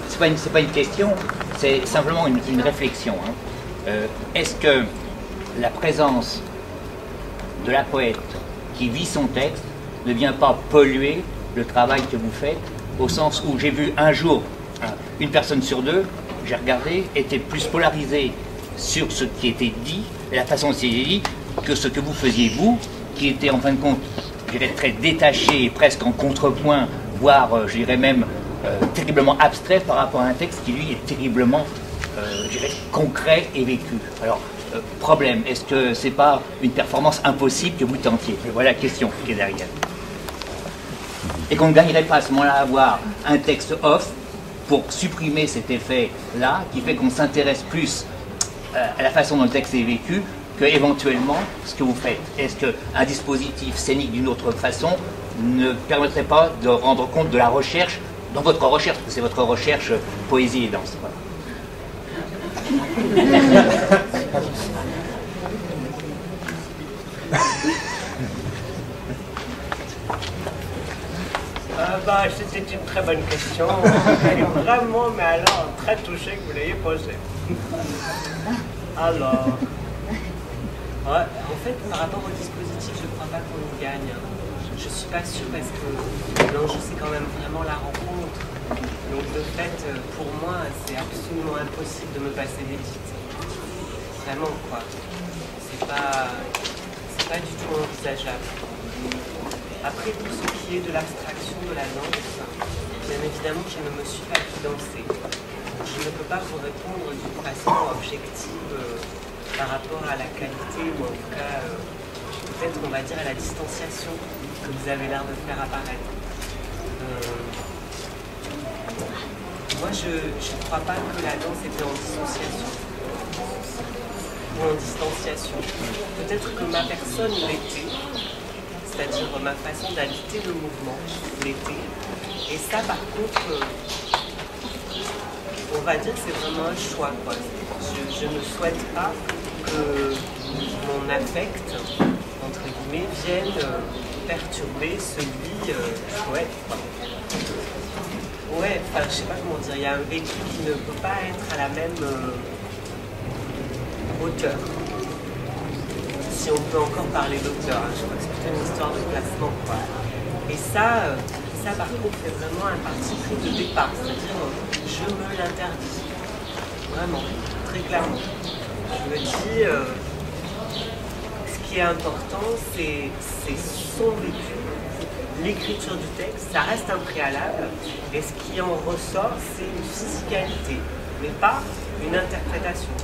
c'est pas une question, c'est simplement une réflexion. Hein. Est-ce que la présence de la poète qui vit son texte ne vient pas polluer le travail que vous faites, au sens où j'ai vu un jour, une personne sur deux, j'ai regardé, était plus polarisée sur ce qui était dit, et la façon dont c'était dit, que ce que vous faisiez vous, qui était en fin de compte, je dirais, très détaché et presque en contrepoint, voire, je dirais même, terriblement abstrait par rapport à un texte qui, lui, est terriblement, je dirais, concret et vécu. Alors, problème, est-ce que c'est pas une performance impossible que vous tentiez? Voilà la question qui est derrière. Et qu'on ne gagnerait pas à ce moment-là à avoir un texte off pour supprimer cet effet-là, qui fait qu'on s'intéresse plus à la façon dont le texte est vécu que éventuellement ce que vous faites. Est-ce qu'un dispositif scénique d'une autre façon ne permettrait pas de rendre compte de la recherche, dans votre recherche, parce que c'est votre recherche poésie et danse. Voilà. C'était une très bonne question. Elle est vraiment, mais alors, très touchée que vous l'ayez posée. Alors, ouais, en fait, par rapport au dispositif, je ne crois pas qu'on y gagne. Je ne suis pas sûre parce que l'enjeu, c'est quand même vraiment la rencontre. Donc, de fait, pour moi, c'est absolument impossible de me passer d'édite. Vraiment, quoi. C'est pas du tout envisageable. Après, tout ce qui est de l'abstraction de la danse, bien évidemment, je ne me suis pas vu danser. Je ne peux pas vous répondre d'une façon objective par rapport à la qualité, ou en tout cas, peut-être, on va dire, à la distanciation que vous avez l'air de faire apparaître. Moi, je ne crois pas que la danse était en dissociation ou en distanciation. Peut-être que ma personne l'était. C'est-à-dire ma façon d'habiter le mouvement l'été. Et ça, par contre, on va dire que c'est vraiment un choix, quoi. Je ne souhaite pas que mon affect, entre guillemets, vienne perturber celui poète, quoi. Ouais, enfin, je sais pas comment dire, il y a un vécu qui ne peut pas être à la même hauteur. Si on peut encore parler d'auteur, hein. Je crois que c'est plutôt une histoire de placement, quoi. Et ça par contre, c'est vraiment un parti pris de départ, c'est-à-dire je me l'interdis, vraiment, très clairement. Je me dis, ce qui est important, c'est son vécu, l'écriture du texte, ça reste un préalable, et ce qui en ressort, c'est une physicalité, mais pas une interprétation.